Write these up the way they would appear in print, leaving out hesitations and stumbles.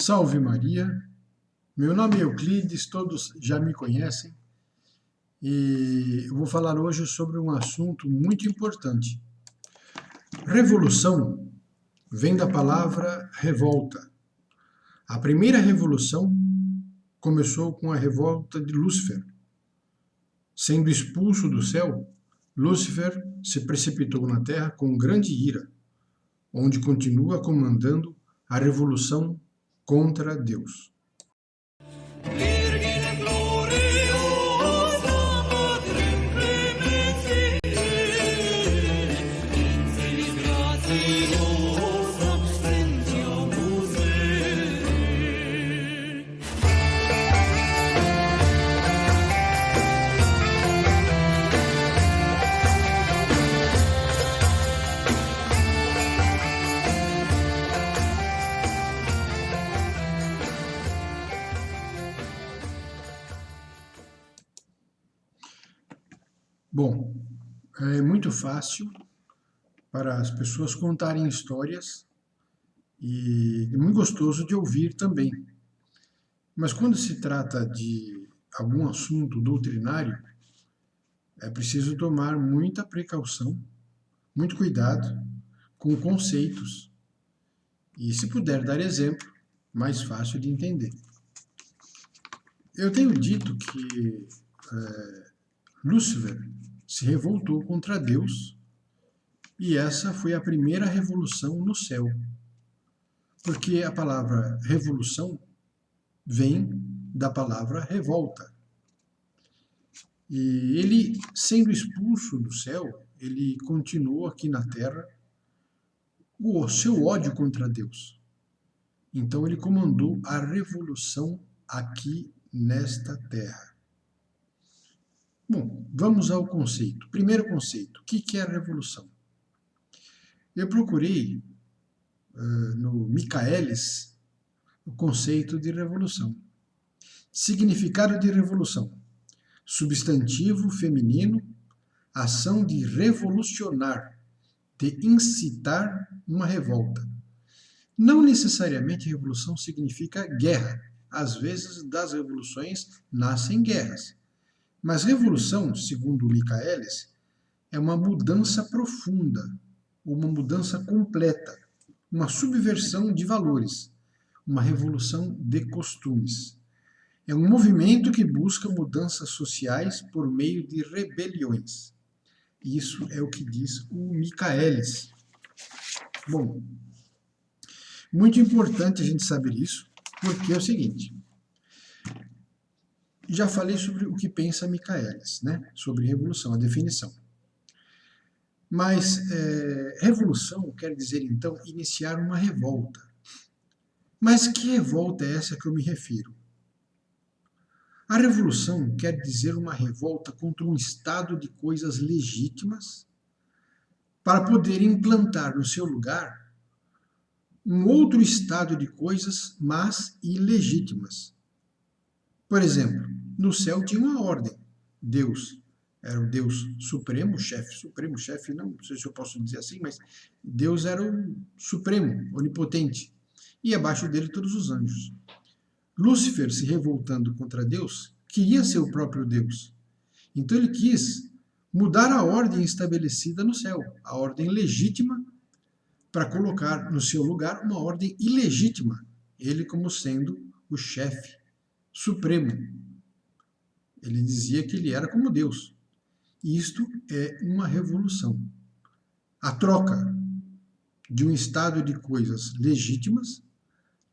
Salve Maria, meu nome é Euclides, todos já me conhecem e eu vou falar hoje sobre um assunto muito importante. Revolução vem da palavra revolta. A primeira revolução começou com a revolta de Lúcifer. Sendo expulso do céu, Lúcifer se precipitou na terra com grande ira, onde continua comandando a revolução contra Deus. Virgine gloriosa, Matrem clementia, infelis gratiosa, sentiamus Bom, é muito fácil para as pessoas contarem histórias e é muito gostoso de ouvir também. Mas quando se trata de algum assunto doutrinário, é preciso tomar muita precaução, muito cuidado com conceitos e, se puder dar exemplo, mais fácil de entender. Eu tenho dito que Lúcifer se revoltou contra Deus e essa foi a primeira revolução no céu. Porque a palavra revolução vem da palavra revolta. E ele, sendo expulso do céu, ele continuou aqui na terra o seu ódio contra Deus. Então ele comandou a revolução aqui nesta terra. Bom, vamos ao conceito. Primeiro conceito, o que é a revolução? Eu procurei no Michaelis o conceito de revolução. Significado de revolução: substantivo feminino, ação de revolucionar, de incitar uma revolta. Não necessariamente revolução significa guerra. Às vezes, das revoluções nascem guerras. Mas revolução, segundo Michaelis, é uma mudança profunda, uma mudança completa, uma subversão de valores, uma revolução de costumes. É um movimento que busca mudanças sociais por meio de rebeliões. Isso é o que diz o Michaelis. Bom, muito importante a gente saber isso, porque é o seguinte: já falei sobre o que pensa Michaelis, né? Sobre revolução, a definição. Mas revolução quer dizer, então, iniciar uma revolta. Mas que revolta é essa que eu me refiro? A revolução quer dizer uma revolta contra um estado de coisas legítimas para poder implantar no seu lugar um outro estado de coisas, mas ilegítimas. Por exemplo, no céu tinha uma ordem. Deus era o Deus supremo, chefe, não sei se eu posso dizer assim, mas Deus era o supremo, onipotente, e abaixo dele todos os anjos. Lúcifer, se revoltando contra Deus, queria ser o próprio Deus. Então ele quis mudar a ordem estabelecida no céu, a ordem legítima, para colocar no seu lugar uma ordem ilegítima, ele como sendo o chefe supremo. Ele dizia que ele era como Deus. Isto é uma revolução. A troca de um estado de coisas legítimas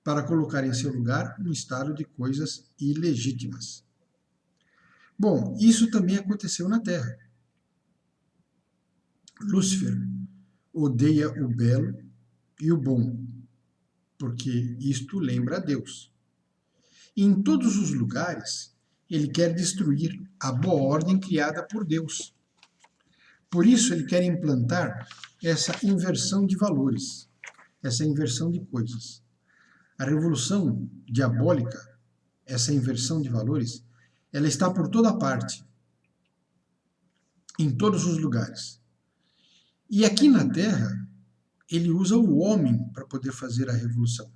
para colocar em seu lugar um estado de coisas ilegítimas. Bom, isso também aconteceu na Terra. Lúcifer odeia o belo e o bom, porque isto lembra a Deus. E em todos os lugares, ele quer destruir a boa ordem criada por Deus. Por isso, ele quer implantar essa inversão de valores, essa inversão de coisas. A revolução diabólica, essa inversão de valores, ela está por toda parte, em todos os lugares. E aqui na Terra, ele usa o homem para poder fazer a revolução.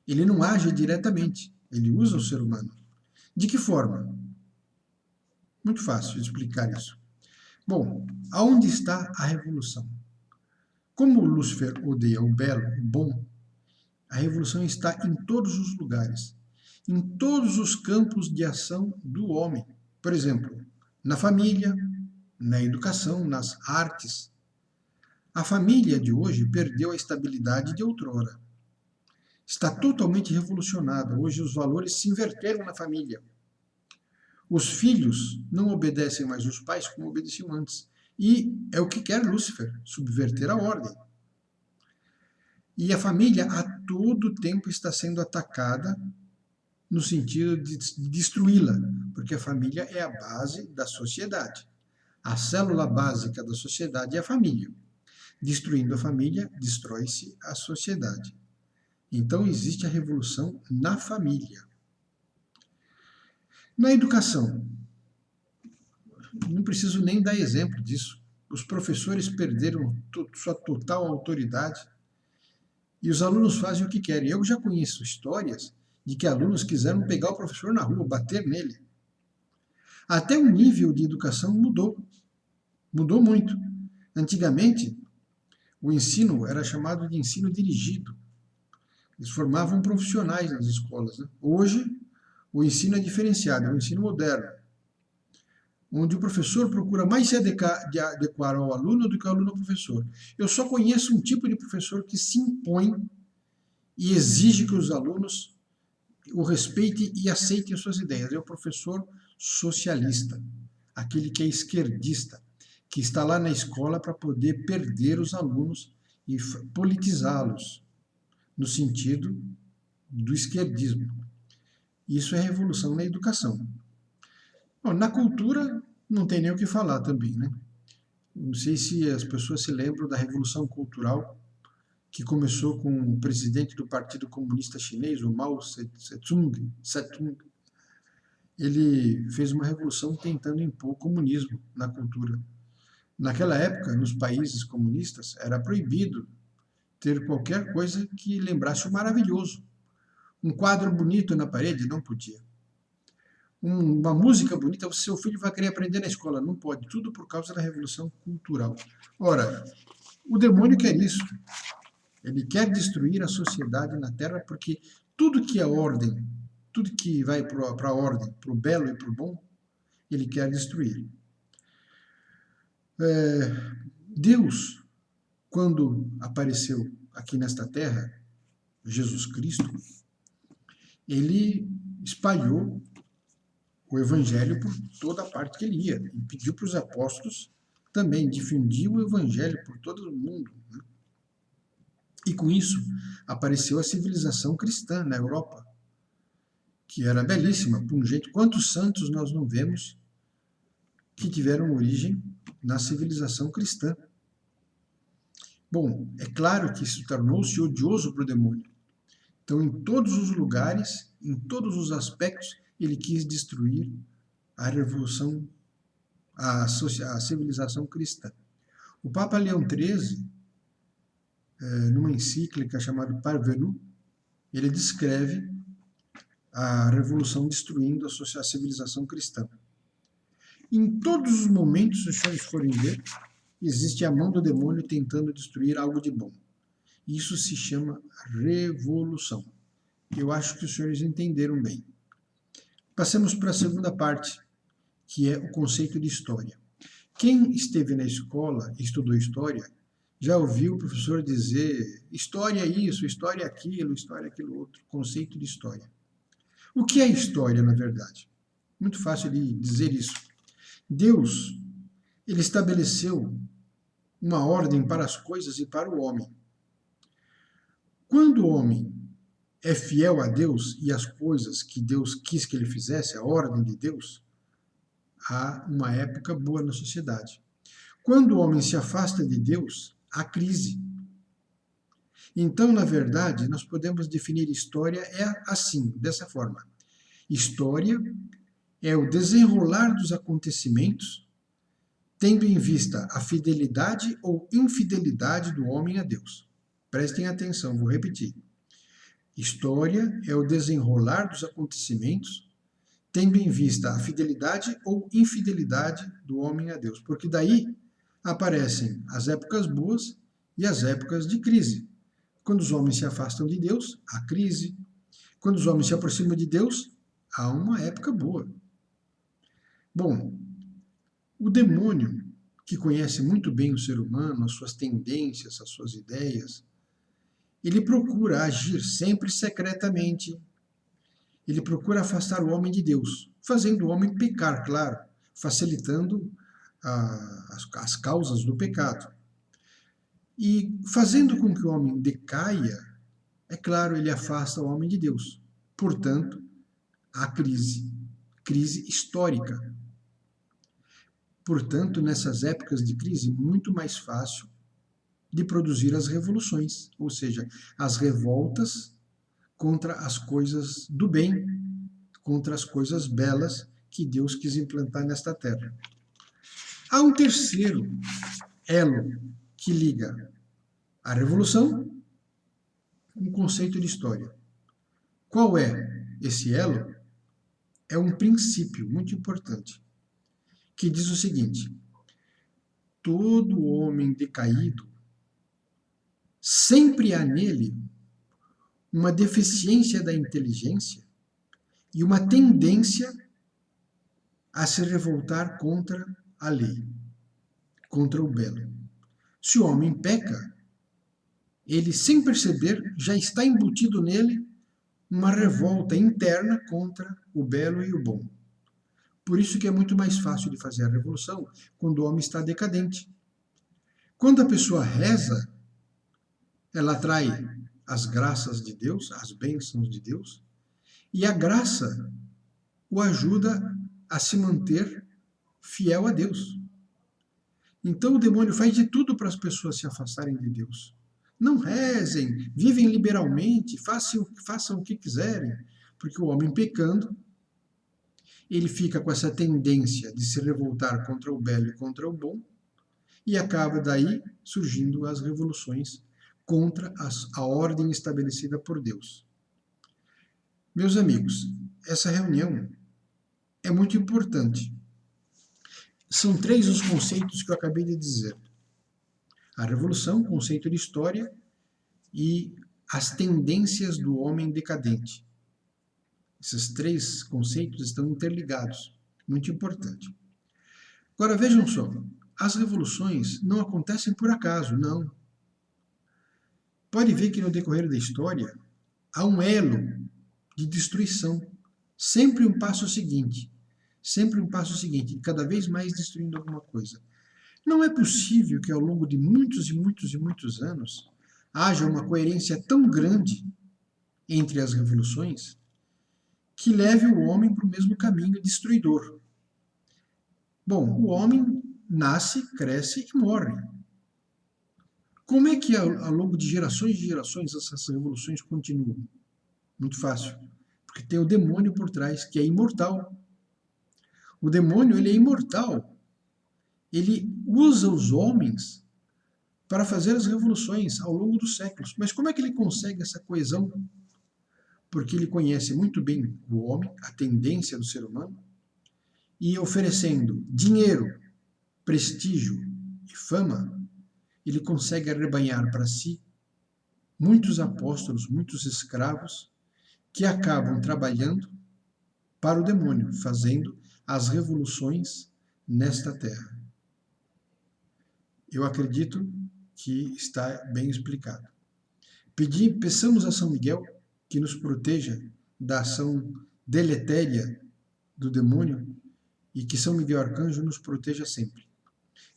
Ele não age diretamente, ele usa o ser humano. De que forma? Muito fácil de explicar isso. Bom, aonde está a revolução? Como Lúcifer odeia o belo, o bom, a revolução está em todos os lugares, em todos os campos de ação do homem. Por exemplo, na família, na educação, nas artes. A família de hoje perdeu a estabilidade de outrora. Está totalmente revolucionada. Hoje os valores se inverteram na família. Os filhos não obedecem mais os pais como obedeciam antes. E é o que quer Lúcifer, subverter a ordem. E a família a todo tempo está sendo atacada no sentido de destruí-la, porque a família é a base da sociedade. A célula básica da sociedade é a família. Destruindo a família, destrói-se a sociedade. Então existe a revolução na família. Na educação, não preciso nem dar exemplo disso. Os professores perderam sua total autoridade e os alunos fazem o que querem. Eu já conheço histórias de que alunos quiseram pegar o professor na rua, bater nele. Até o nível de educação mudou. Mudou muito. Antigamente, o ensino era chamado de ensino dirigido. Eles formavam profissionais nas escolas, né? Hoje, o ensino é diferenciado, é um ensino moderno, onde o professor procura mais se adequar ao aluno do que o aluno ao professor. Eu só conheço um tipo de professor que se impõe e exige que os alunos o respeitem e aceitem as suas ideias. É o professor socialista, aquele que é esquerdista, que está lá na escola para poder perder os alunos e politizá-los, no sentido do esquerdismo. Isso é revolução na educação. Bom, na cultura, não tem nem o que falar também, né? Não sei se as pessoas se lembram da Revolução Cultural, que começou com o presidente do Partido Comunista Chinês, o Mao Tse-tung. Ele fez uma revolução tentando impor o comunismo na cultura. Naquela época, nos países comunistas, era proibido ter qualquer coisa que lembrasse o maravilhoso. Um quadro bonito na parede não podia. Uma música bonita, o seu filho vai querer aprender na escola, não pode. Tudo por causa da revolução cultural. Ora, o demônio quer isso. Ele quer destruir a sociedade na Terra, porque tudo que é ordem, tudo que vai para a ordem, para o belo e para o bom, ele quer destruir. Deus, quando apareceu aqui nesta Terra, Jesus Cristo, ele espalhou o Evangelho por toda a parte que ele ia. E pediu para os apóstolos também difundir o Evangelho por todo o mundo. Né? E com isso apareceu a civilização cristã na Europa, que era belíssima, pungente. Quantos santos nós não vemos que tiveram origem na civilização cristã? Bom, é claro que isso tornou-se odioso para o demônio. Então, em todos os lugares, em todos os aspectos, ele quis destruir a revolução, a civilização cristã. O Papa Leão XIII, numa encíclica chamada Parvenu, ele descreve a revolução destruindo a civilização cristã. Em todos os momentos, se os senhores forem ver, existe a mão do demônio tentando destruir algo de bom. Isso se chama revolução. Eu acho que os senhores entenderam bem. Passemos para a segunda parte, que é o conceito de história. Quem esteve na escola e estudou história, já ouviu o professor dizer história é isso, história é aquilo, história é aquilo outro, conceito de história. O que é história, na verdade? Muito fácil de dizer isso. Deus, ele estabeleceu uma ordem para as coisas e para o homem. Quando o homem é fiel a Deus e às coisas que Deus quis que ele fizesse, a ordem de Deus, há uma época boa na sociedade. Quando o homem se afasta de Deus, há crise. Então, na verdade, nós podemos definir história assim, dessa forma. História é o desenrolar dos acontecimentos, tendo em vista a fidelidade ou infidelidade do homem a Deus. Prestem atenção, vou repetir. História é o desenrolar dos acontecimentos, tendo em vista a fidelidade ou infidelidade do homem a Deus, porque daí aparecem as épocas boas e as épocas de crise. Quando os homens se afastam de Deus, há crise. Quando os homens se aproximam de Deus, há uma época boa. Bom, o demônio, que conhece muito bem o ser humano, as suas tendências, as suas ideias, ele procura agir sempre secretamente. Ele procura afastar o homem de Deus, fazendo o homem pecar, claro, facilitando as causas do pecado. E fazendo com que o homem decaia, é claro, ele afasta o homem de Deus. Portanto, há crise histórica. Portanto, nessas épocas de crise, muito mais fácil de produzir as revoluções, ou seja, as revoltas contra as coisas do bem, contra as coisas belas que Deus quis implantar nesta terra. Há um terceiro elo que liga a revolução com o conceito de história. Qual é esse elo? É um princípio muito importante, que diz o seguinte: todo homem decaído, sempre há nele uma deficiência da inteligência e uma tendência a se revoltar contra a lei, contra o belo. Se o homem peca, ele, sem perceber, já está embutido nele uma revolta interna contra o belo e o bom. Por isso que é muito mais fácil de fazer a revolução quando o homem está decadente. Quando a pessoa reza, ela atrai as graças de Deus, as bênçãos de Deus, e a graça o ajuda a se manter fiel a Deus. Então o demônio faz de tudo para as pessoas se afastarem de Deus. Não rezem, vivem liberalmente, façam o que quiserem, porque o homem pecando, ele fica com essa tendência de se revoltar contra o belo e contra o bom, e acaba daí surgindo as revoluções contra a ordem estabelecida por Deus. Meus amigos, essa reunião é muito importante. São 3 os conceitos que eu acabei de dizer: a revolução, conceito de história, e as tendências do homem decadente. Esses 3 conceitos estão interligados, muito importante. Agora vejam só, as revoluções não acontecem por acaso, não. Pode ver que no decorrer da história há um elo de destruição, sempre um passo seguinte, cada vez mais destruindo alguma coisa. Não é possível que ao longo de muitos e muitos e muitos anos haja uma coerência tão grande entre as revoluções que leve o homem para o mesmo caminho destruidor. Bom, o homem nasce, cresce e morre. Como é que ao longo de gerações essas revoluções continuam? Muito fácil, porque tem o demônio por trás, que é imortal. O demônio, ele é imortal. Ele usa os homens para fazer as revoluções ao longo dos séculos. Mas como é que ele consegue essa coesão? Porque ele conhece muito bem o homem, a tendência do ser humano, e oferecendo dinheiro, prestígio e fama, ele consegue arrebanhar para si muitos apóstolos, muitos escravos, que acabam trabalhando para o demônio, fazendo as revoluções nesta terra. Eu acredito que está bem explicado. Peçamos a São Miguel que nos proteja da ação deletéria do demônio e que São Miguel Arcanjo nos proteja sempre.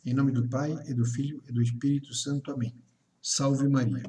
Em nome do Pai, e do Filho, e do Espírito Santo. Amém. Salve Maria.